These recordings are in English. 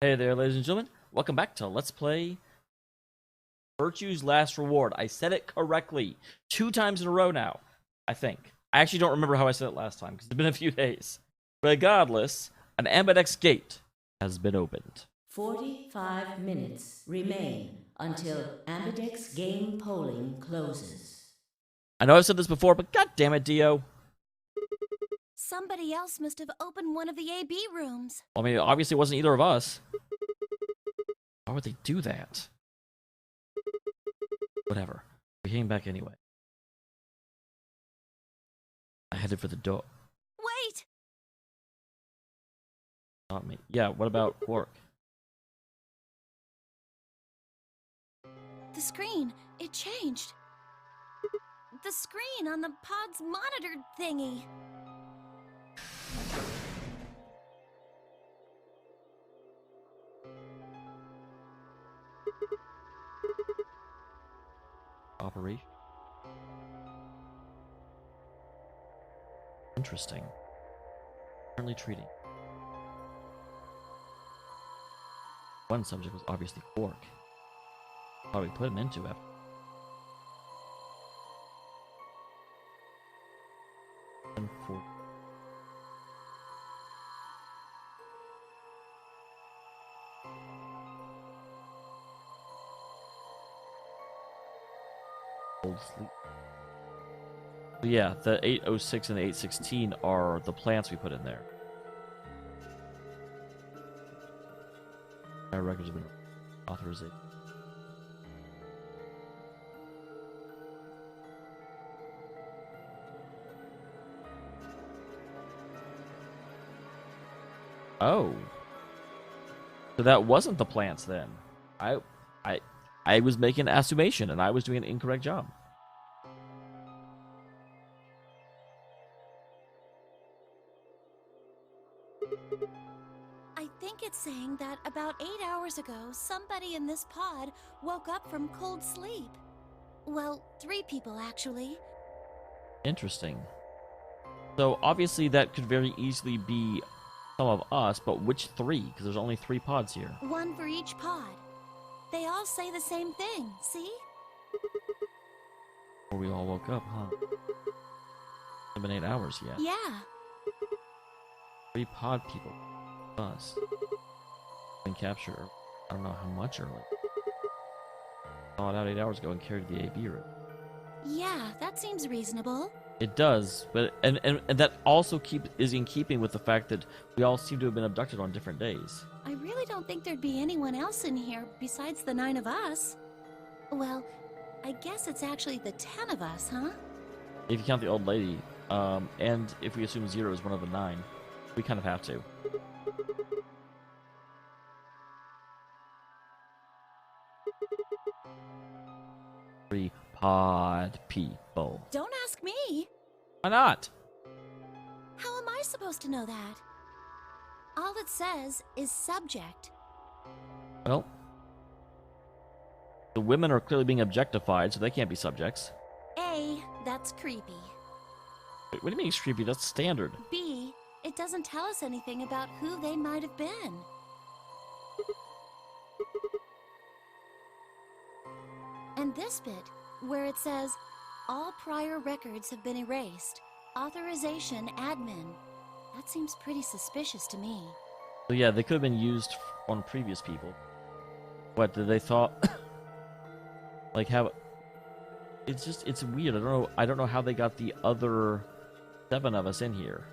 Hey there, ladies and gentlemen. Welcome back to Let's Play Virtue's Last Reward. I said it correctly 2 times in a row now, I think. I actually don't remember how I said it last time because it's been a few days. Regardless, an Ambidex gate has been opened. 45 minutes remain until Ambidex game polling closes. I know I've said this before, but god damn it, Dio. Somebody else must have opened one of the AB rooms. I mean, obviously it wasn't either of us. Why would they do that? Whatever. We came back anyway. I headed for the door. Wait! Not me. Yeah, what about Quark? The screen, it changed. The screen on the pod's monitor thingy. Operation. Interesting. Currently treating. One subject was obviously Quark. Probably put him into after. And for cold sleep. But yeah, the 806 and the 816 are the plants we put in there. Our records have been authorized. Oh. So that wasn't the plants then. I I was making an assumation and I was doing an incorrect job. I think it's saying that about 8 hours ago, somebody in this pod woke up from cold sleep. Well, 3 people actually. Interesting. So obviously that could very easily be some of us, but which 3? Because there's only 3 pods here. One for each pod. They all say the same thing, see? Before we all woke up, huh? It's been 8 hours yet. Yeah. 3 pod people. Us. Been captured. I don't know how much early. Saw it out 8 hours ago and carried the AB room. Yeah, that seems reasonable. It does, but and that also is in keeping with the fact that we all seem to have been abducted on different days. I really don't think there'd be anyone else in here besides the 9 of us. Well, I guess it's actually the 10 of us, huh? If you count the old lady, and if we assume 0 is one of the 9, we kind of have to. Three pod people. Don't ask me. Why not? How am I supposed to know that? All it says is subject. Well, the women are clearly being objectified, so they can't be subjects. A, that's creepy. Wait, what do you mean it's creepy? That's standard. B, it doesn't tell us anything about who they might have been. And this bit, where it says, all prior records have been erased. Authorization admin. That seems pretty suspicious to me. So yeah, they could have been used on previous people. What did they thought? Like how? It's weird. I don't know how they got the other 7 of us in here.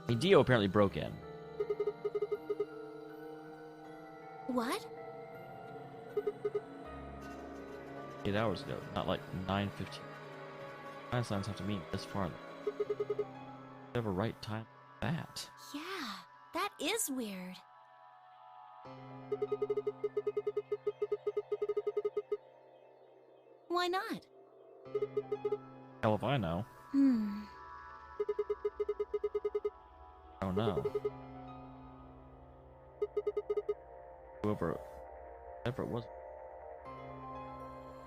I mean, Dio apparently broke in. What? 8 hours ago, not like 9:15. Einstein's have to meet this far. They have a right time for that. Yeah, that is weird. Why not? Hell if I know. I don't know. Whoever it was.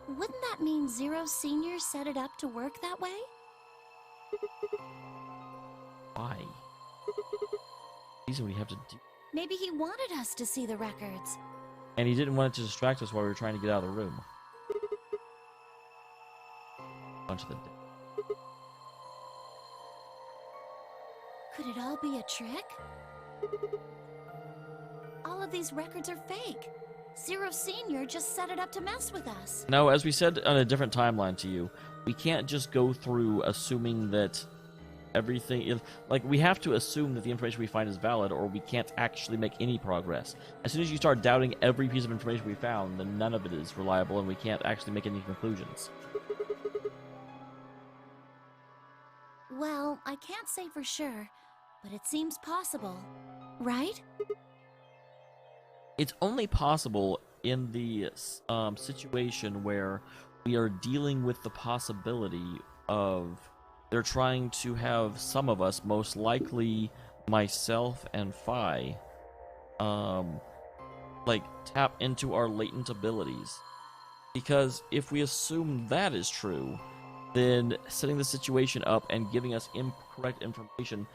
Wouldn't that mean Zero Senior set it up to work that way? Why? These are what you have to do. Maybe he wanted us to see the records. And he didn't want it to distract us while we were trying to get out of the room. Bunch of the Could it all be a trick? All of these records are fake. Zero Senior just set it up to mess with us. No, as we said on a different timeline to you, we can't just go through assuming that everything is... Like, we have to assume that the information we find is valid, or we can't actually make any progress. As soon as you start doubting every piece of information we found, then none of it is reliable, and we can't actually make any conclusions. Well, I can't say for sure, but it seems possible, right? It's only possible in the situation where we are dealing with the possibility of they're trying to have some of us, most likely myself and Phi, like tap into our latent abilities. Because if we assume that is true, then setting the situation up and giving us incorrect information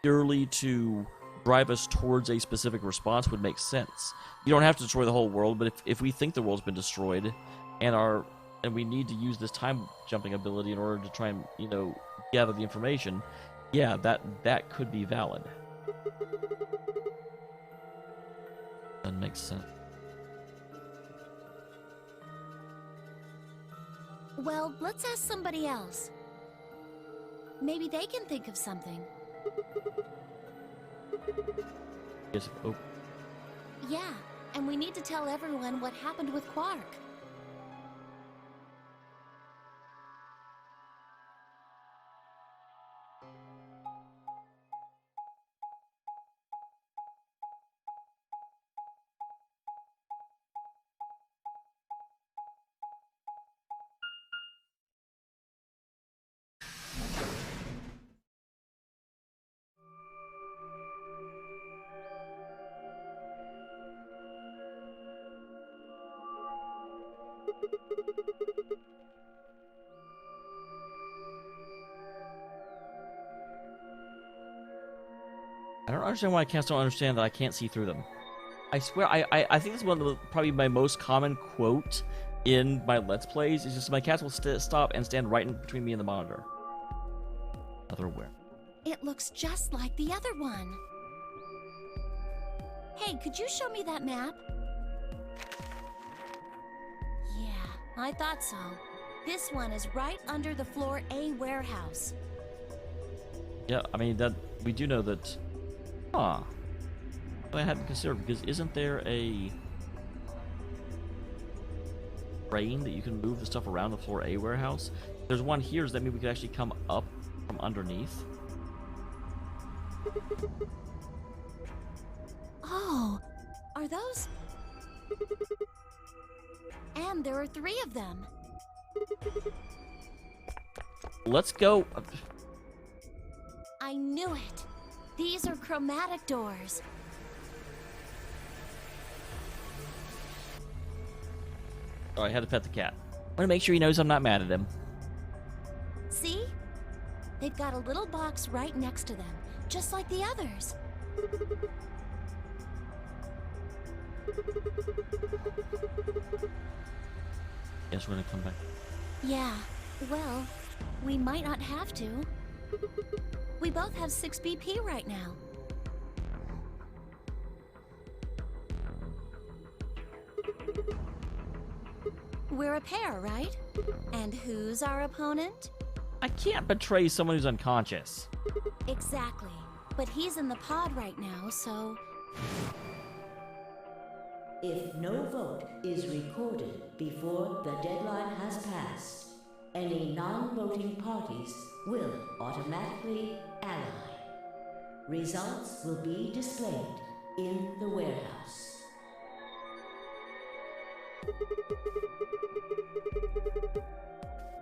purely to drive us towards a specific response would make sense. You don't have to destroy the whole world, but if we think the world's been destroyed and we need to use this time jumping ability in order to try and, you know, gather the information, yeah, that could be valid. That makes sense. Well, let's ask somebody else. Maybe they can think of something. Yes. Oh, Yeah, and we need to tell everyone what happened with Quark. I don't understand why I can't still understand that I can't see through them. I swear, I think this is one of the, probably my most common quote in my Let's Plays is just my cats will stop and stand right in between me and the monitor. Otherwhere. It looks just like the other one. Hey, could you show me that map? Yeah, I thought so. This one is right under the Floor A warehouse. Yeah, I mean, that we do know that. Huh. I hadn't considered, because isn't there a crane that you can move the stuff around the Floor A warehouse? If there's one here, does that mean we could actually come up from underneath? Oh, are those? And there are 3 of them. Let's go. I knew it. These are chromatic doors. Oh, I had to pet the cat. I want to make sure he knows I'm not mad at him. See? They've got a little box right next to them, just like the others. Guess we're gonna come back. Yeah, well, we might not have to. We both have 6 BP right now. We're a pair, right? And who's our opponent? I can't betray someone who's unconscious. Exactly. But he's in the pod right now, so... If no vote is recorded before the deadline has passed, any non-voting parties will automatically ally. Results will be displayed in the warehouse.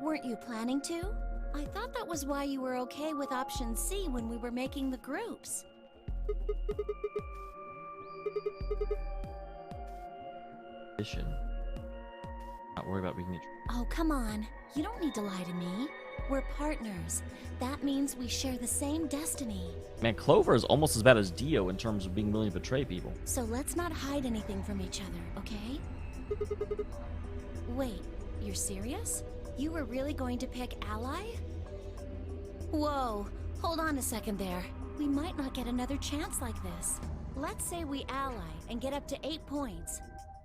Weren't you planning to? I thought that was why you were okay with option C when we were making the groups. Not worry about being. Oh, come on. You don't need to lie to me. We're partners. That means we share the same destiny. Man, Clover is almost as bad as Dio in terms of being willing to betray people. So let's not hide anything from each other, okay? Wait, you're serious? You were really going to pick Ally? Whoa, hold on a second there. We might not get another chance like this. Let's say we ally and get up to 8 points.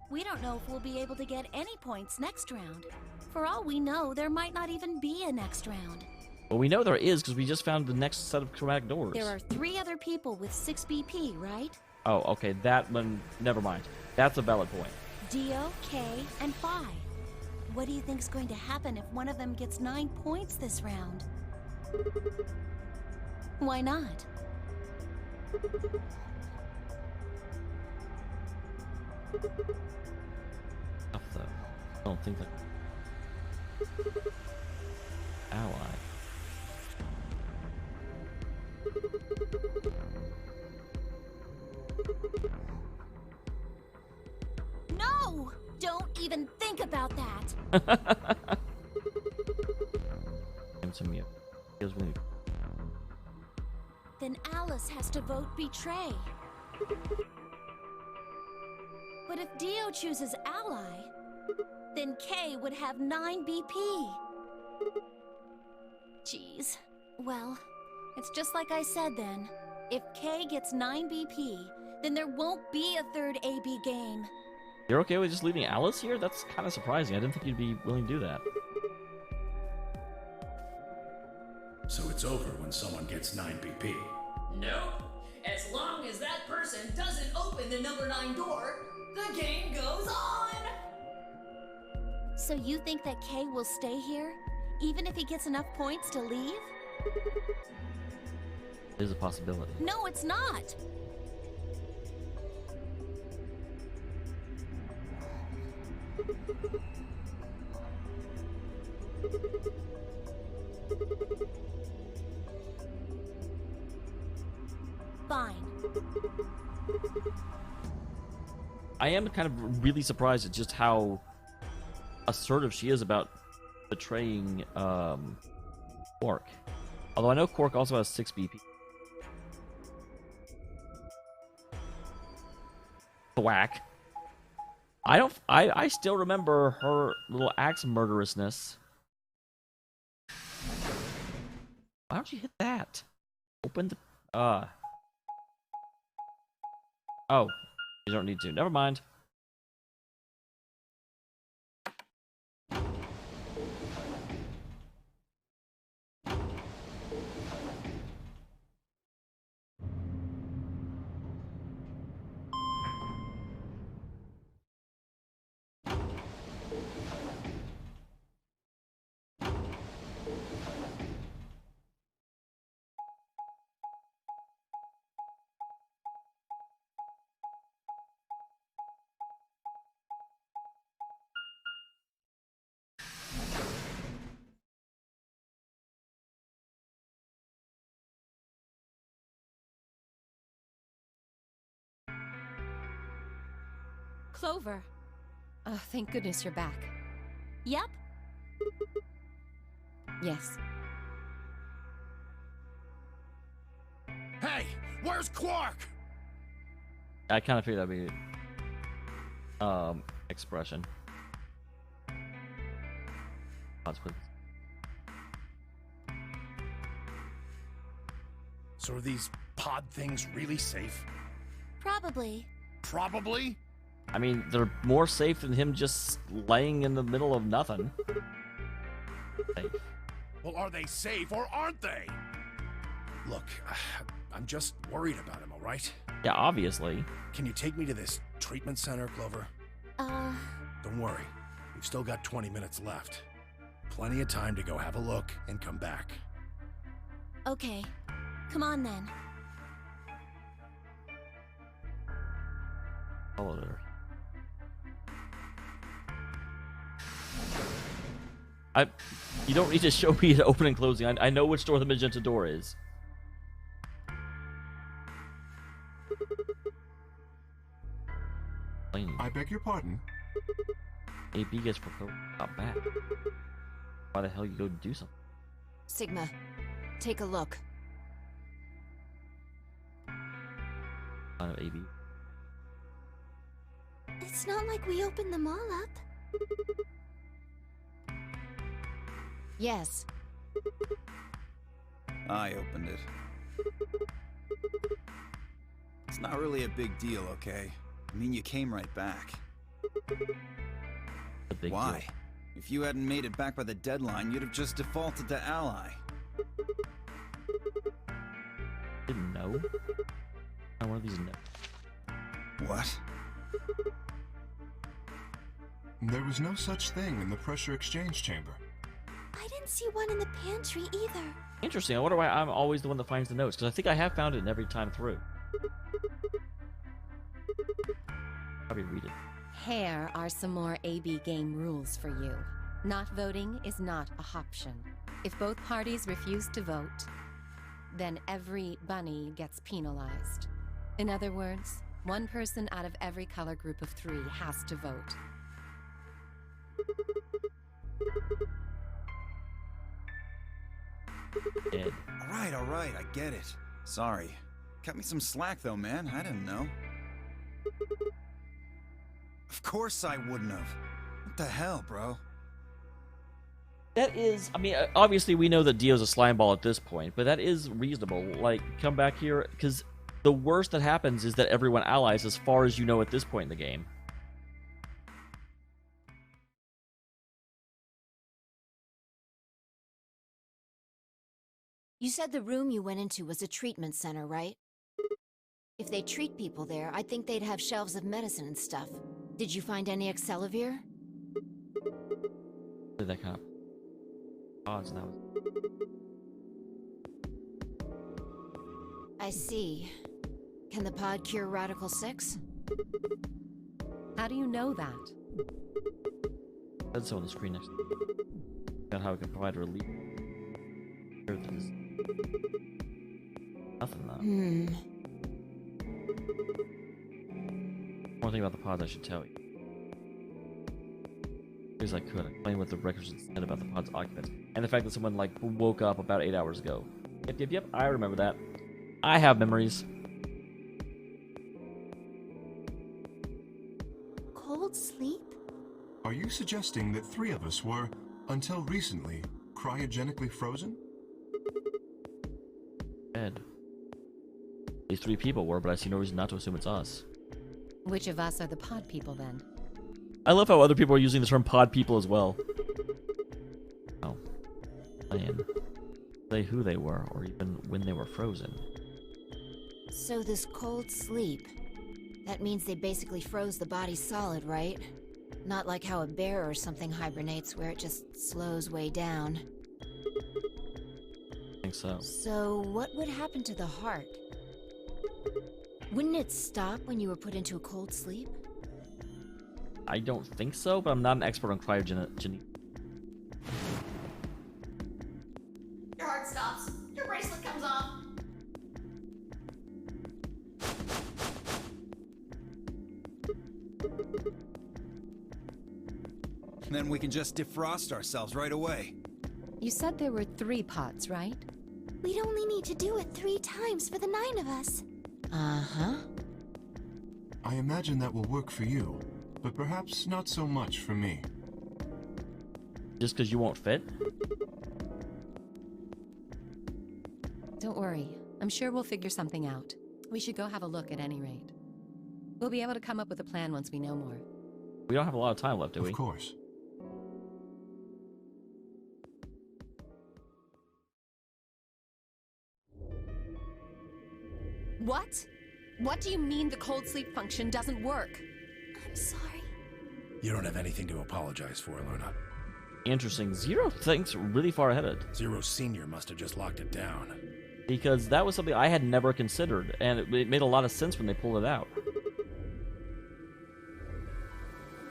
We don't know if we'll be able to get any points next round. For all we know, there might not even be a next round. Well, we know there is because we just found the next set of chromatic doors. There are 3 other people with 6 BP, right? Oh, okay, that one, never mind. That's a valid point. Dio, Kay, and Phi. What do you think's going to happen if one of them gets 9 points this round? Why not? Tough, though. I don't think that... Ally. No! Don't even think about that! To me. Feels really... Then Alice has to vote betray. But if Dio chooses Ally, then Kay would have 9 BP. Jeez. Well, it's just like I said then. If Kay gets 9 BP, then there won't be a third AB game. You're okay with just leaving Alice here? That's kind of surprising. I didn't think you'd be willing to do that. So it's over when someone gets 9 BP. Nope. As long as that person doesn't open the number 9 door, the game goes on! So you think that Kay will stay here, even if he gets enough points to leave? There's a possibility. No, it's not! Fine. I am kind of really surprised at just how assertive she is about betraying Quark. Although I know Quark also has 6 BP. Thwack. I still remember her little axe murderousness. Why don't you hit that? Open the Oh, you don't need to. Never mind. Clover. Oh, thank goodness you're back. Yep. Yes. Hey, where's Quark? I kind of figured that'd be expression. Consequence. So are these pod things really safe? Probably. Probably. I mean, they're more safe than him just laying in the middle of nothing. Safe. Well, are they safe or aren't they? Look, I'm just worried about him, all right? Yeah, obviously. Can you take me to this treatment center, Clover? Don't worry. We've still got 20 minutes left. Plenty of time to go have a look and come back. Okay. Come on then. Follow her. You don't need to show me the opening and closing. I know which door the magenta door is. I beg your pardon? AB gets proposed. Not bad. Why the hell you go do something? Sigma, take a look. AB. It's not like we opened them all up. Yes. I opened it. It's not really a big deal, okay? I mean, you came right back. A big Why? deal. If you hadn't made it back by the deadline, you'd have just defaulted to Ally. Didn't know. I one of these notes. What? There was no such thing in the pressure exchange chamber. I didn't see one in the pantry either. Interesting. I wonder why I'm always the one that finds the notes, because I think I have found it in every time through. Probably read it. Here are some more AB game rules for you. Not voting is not a option. If both parties refuse to vote, then every bunny gets penalized. In other words, one person out of every color group of 3 has to vote. Dead. All right, I get it. Sorry. Cut me some slack, though, man. I didn't know. Of course I wouldn't have. What the hell, bro? That is, I mean, obviously we know that Dio's a slime ball at this point, but that is reasonable. Like, come back here, because the worst that happens is that everyone allies as far as you know at this point in the game. You said the room you went into was a treatment center, right? If they treat people there, I'd think they'd have shelves of medicine and stuff. Did you find any Excelavir? Did that kind of odds now? I see. Can the pod cure Radical 6? How do you know that? That's on the screen next. About how it can provide relief. There's nothing though. One thing about the pods I should tell you. As I could explain what the records said about the pod's occupants, and the fact that someone like woke up about 8 hours ago. Yep. I remember that. I have memories. Cold sleep? Are you suggesting that 3 of us were, until recently, cryogenically frozen? Dead. These 3 people were, but I see no reason not to assume it's us. Which of us are the pod people then? I love how other people are using the term pod people as well. Oh. Man. Say who they were, or even when they were frozen. So this cold sleep, that means they basically froze the body solid, right? Not like how a bear or something hibernates where it just slows way down. I think so. So what would happen to the heart? Wouldn't it stop when you were put into a cold sleep? I don't think so, but I'm not an expert on cryogeny. Your heart stops. Your bracelet comes off. Then we can just defrost ourselves right away. You said there were 3 pods, right? We'd only need to do it 3 times for the 9 of us. Uh-huh. I imagine that will work for you, but perhaps not so much for me. Just because you won't fit? Don't worry. I'm sure we'll figure something out. We should go have a look at any rate. We'll be able to come up with a plan once we know more. We don't have a lot of time left, do we? Of course. What? What do you mean the cold sleep function doesn't work? I'm sorry. You don't have anything to apologize for, Luna. Interesting. Zero thinks really far ahead. Zero Senior must have just locked it down. Because that was something I had never considered, and it made a lot of sense when they pulled it out.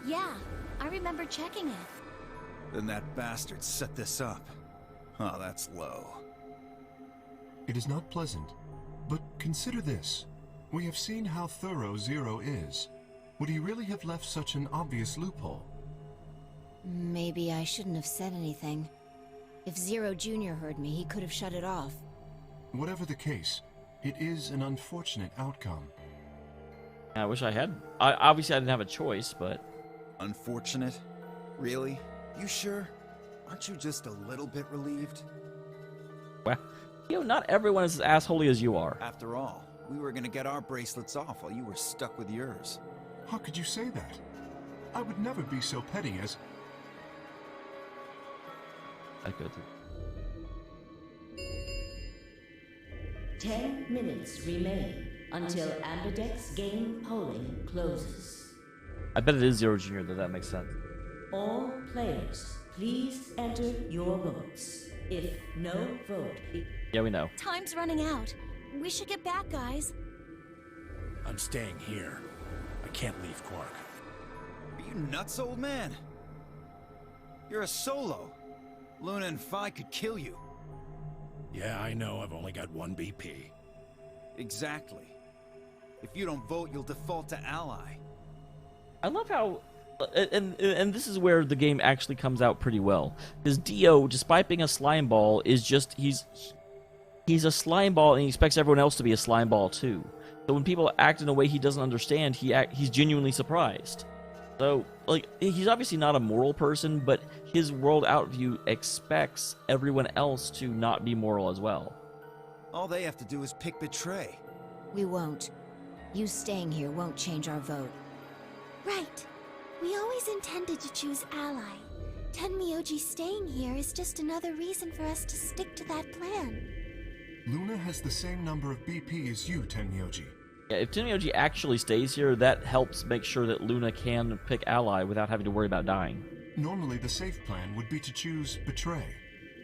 Yeah, I remember checking it. Then that bastard set this up. Oh, that's low. It is not pleasant, but consider this. We have seen how thorough Zero is. Would he really have left such an obvious loophole? Maybe I shouldn't have said anything. If Zero Jr. heard me, he could have shut it off. Whatever the case, it is an unfortunate outcome. I wish I had. Obviously, I didn't have a choice, but Unfortunate? Really? You sure? Aren't you just a little bit relieved? well, not everyone is as assholey as you are. After all, we were gonna get our bracelets off while you were stuck with yours. How could you say that? I would never be so petty as... I go through. 10 minutes remain until Ambidex game polling closes. I bet it is Zero Jr. That makes sense. All players, please enter your votes. If no vote Yeah, we know. Time's running out. We should get back, guys. I'm staying here. I can't leave Quark. Are you nuts, old man? You're a solo. Luna and Phi could kill you. Yeah, I know. I've only got one BP. Exactly. If you don't vote, you'll default to ally. I love how, and this is where the game actually comes out pretty well. Because Dio, despite being a slime ball, is just he's a slime ball, and he expects everyone else to be a slime ball too. So when people act in a way he doesn't understand, he's genuinely surprised. So like he's obviously not a moral person, but his world outview expects everyone else to not be moral as well. All they have to do is pick betray. We won't. You staying here won't change our vote. Right. We always intended to choose ally. Tenmyoji staying here is just another reason for us to stick to that plan. Luna has the same number of BP as you, Tenmyoji. Yeah, if Tenmyoji actually stays here, that helps make sure that Luna can pick ally without having to worry about dying. Normally, the safe plan would be to choose Betray.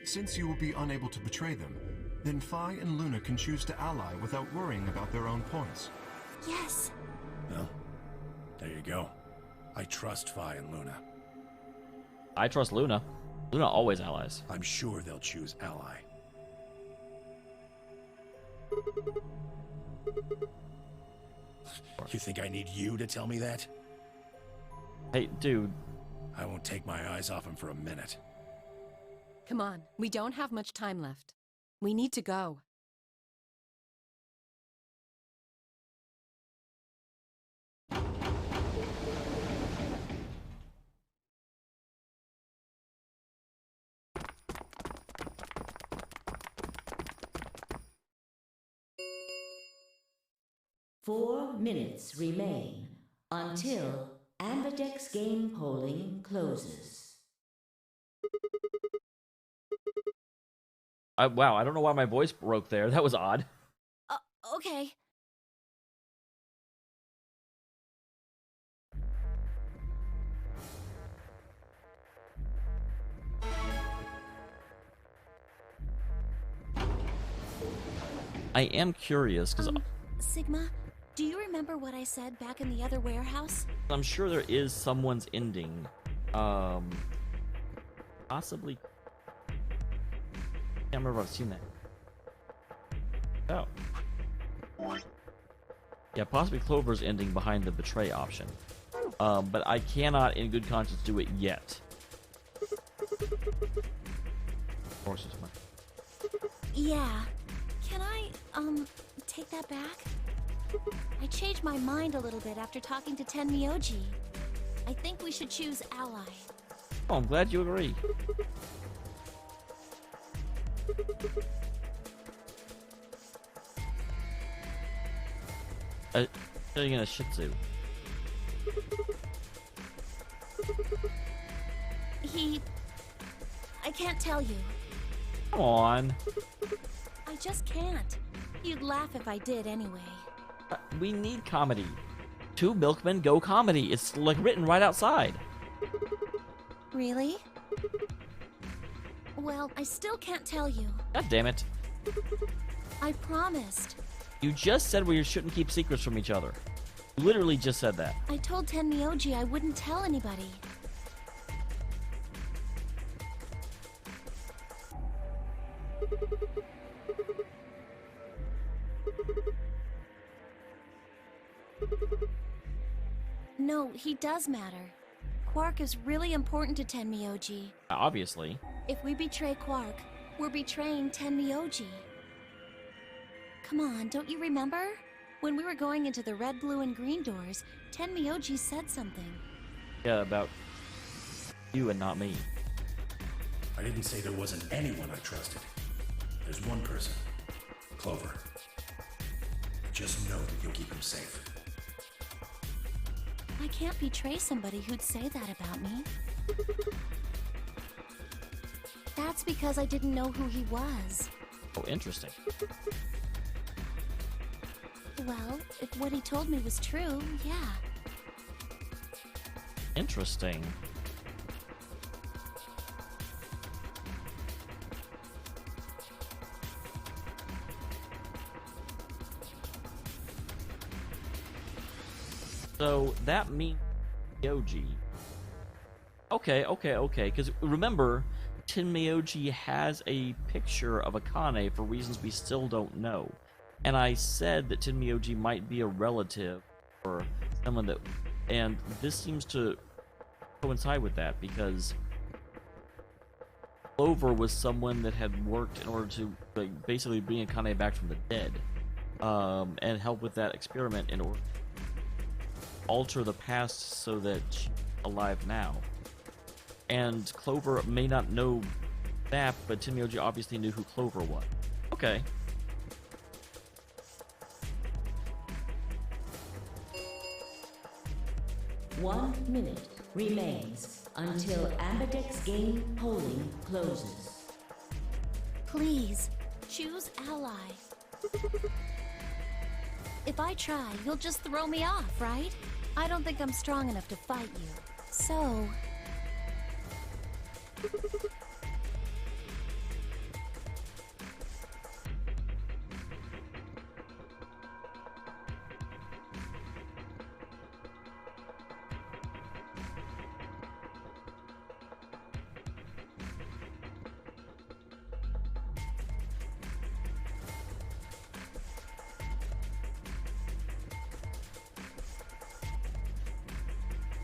Since you will be unable to betray them, then Phi and Luna can choose to ally without worrying about their own points. Yes. Well, there you go. I trust Phi and Luna. I trust Luna. Luna always allies. I'm sure they'll choose ally. You think I need you to tell me that? Hey, dude. I won't take my eyes off him for a minute. Come on, we don't have much time left. We need to go. Four minutes remain until Ambidex game polling closes. Wow, I don't know why my voice broke there. That was odd. Okay. I am curious, because Sigma, do you remember what I said back in the other warehouse? I'm sure there is someone's ending. Possibly. I can't remember if I've seen that. Oh. Yeah, possibly Clover's ending behind the betray option. But I cannot, in good conscience, do it yet. Of course, it's my... Yeah. Can I, take that back? I changed my mind a little bit after talking to Tenmyoji. I think we should choose ally. Oh, I'm glad you agree. Getting in a Shih Tzu. I can't tell you. Come on. I just can't. You'd laugh if I did anyway. We need comedy. Two milkmen go comedy. It's like written right outside. Really? Well, I still can't tell you. God damn it. I promised. You just said we shouldn't keep secrets from each other. You literally just said that. I told Tenmyoji I wouldn't tell anybody. No, he does matter. Quark is really important to Tenmyoji. Obviously. If we betray Quark, we're betraying Tenmyoji. Come on, don't you remember? When we were going into the red, blue, and green doors, Tenmyoji said something. Yeah, about you and not me. I didn't say there wasn't anyone I trusted. There's one person. Clover. Just know that you'll keep him safe. I can't betray somebody who'd say that about me. That's because I didn't know who he was. Oh, interesting. Well, if what he told me was true, yeah. Interesting. So that means Tenmyoji. Okay. Because remember, Tenmyoji has a picture of Akane for reasons we still don't know. And I said that Tenmyoji might be a relative or someone that... And this seems to coincide with that because Clover was someone that had worked in order to basically bring Akane back from the dead. And help with that experiment in order to alter the past so that she's alive now. And Clover may not know that, but Tenmyoji obviously knew who Clover was. Okay. One minute remains until Ambidex game polling closes. Please, choose ally. If I try, you'll just throw me off, right? I don't think I'm strong enough to fight you. So...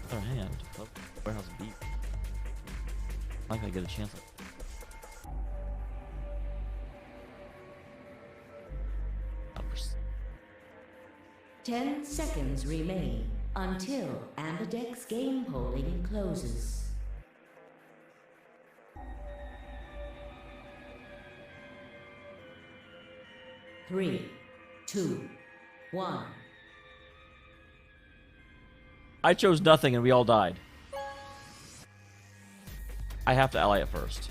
Other hand, warehouse beat. I'm not gonna get a chance. 10 seconds remain until Ambidex game polling closes. Three, two, one. I chose nothing and we all died. I have to ally it first.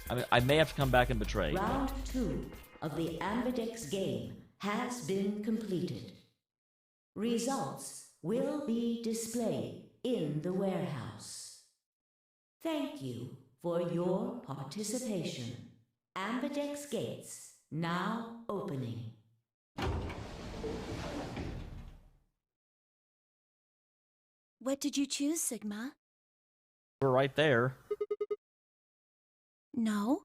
I mean, I may have to come back and betray. Round 2 of the Ambidex game has been completed. Results will be displayed in the warehouse. Thank you for your participation. Ambidex gates now opening. What did you choose, Sigma? We're right there. No?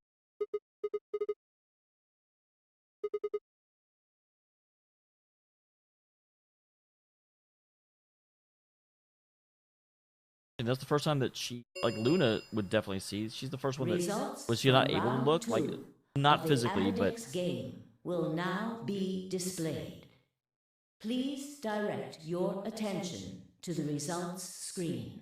And that's the first time that she, like Luna, would definitely see. She's the first one that Results was she not from able to round look, 2 like not of the physically, but Ambidex game will now be displayed. Please direct your attention to the results screen.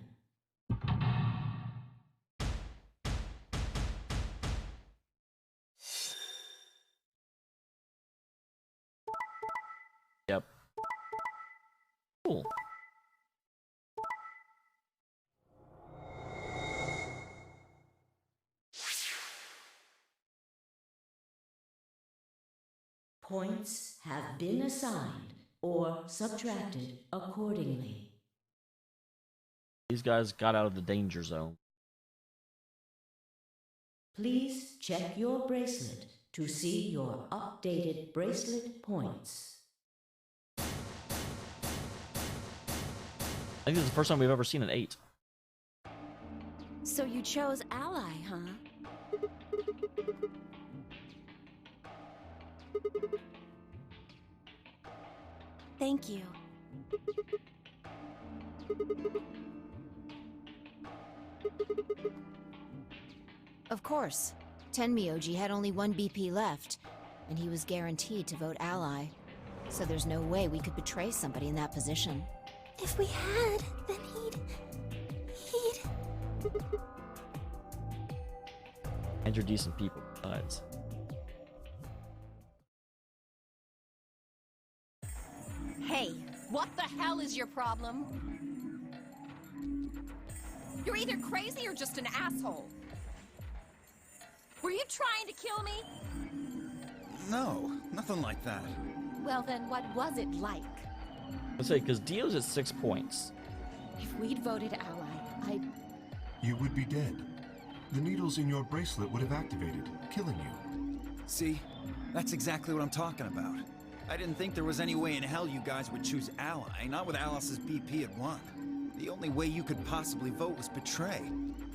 yep. Cool. Points have been assigned or subtracted accordingly. These guys got out of the danger zone. Please check your bracelet to see your updated bracelet points. I think this is the first time we've ever seen an 8. So you chose ally, huh? Thank you. Of course. Tenmyoji had only one BP left, and he was guaranteed to vote ally. So there's no way we could betray somebody in that position. If we had, then he'd... And you're decent people, besides. Hey, what the hell is your problem? You're either crazy or just an asshole. Were you trying to kill me? No, nothing like that. Well then, what was it like? Let's say, because Dio's at 6 points. If we'd voted ally, You would be dead. The needles in your bracelet would have activated, killing you. See? That's exactly what I'm talking about. I didn't think there was any way in hell you guys would choose ally, not with Alice's BP at 1. The only way you could possibly vote was betray.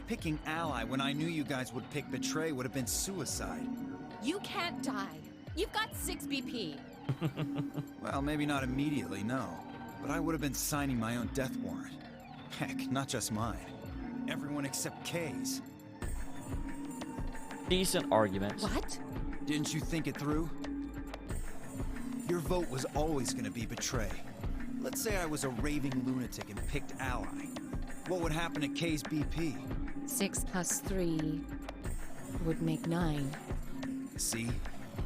Picking ally when I knew you guys would pick betray would have been suicide. You can't die. You've got 6 BP. Well, maybe not immediately, no. But I would have been signing my own death warrant. Heck, not just mine. Everyone except Kay's. Decent argument. What? Didn't you think it through? Your vote was always gonna be betray. Let's say I was a raving lunatic and picked ally. What would happen to Kay's BP? 6 plus 3 would make 9. See?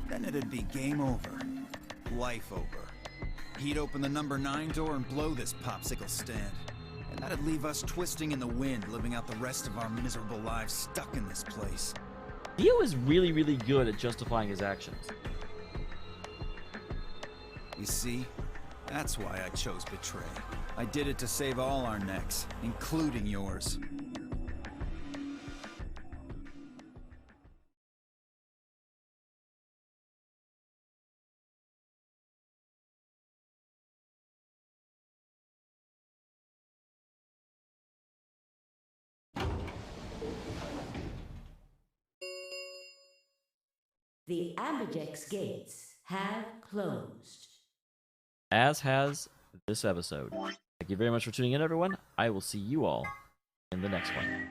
Then it'd be game over. Life over. He'd open the number 9 door and blow this popsicle stand. And that'd leave us twisting in the wind, living out the rest of our miserable lives stuck in this place. Dio is really, really good at justifying his actions. You see? That's why I chose betray. I did it to save all our necks, including yours. The Ambidex gates have closed. As has this episode. Thank you very much for tuning in, everyone. I will see you all in the next one.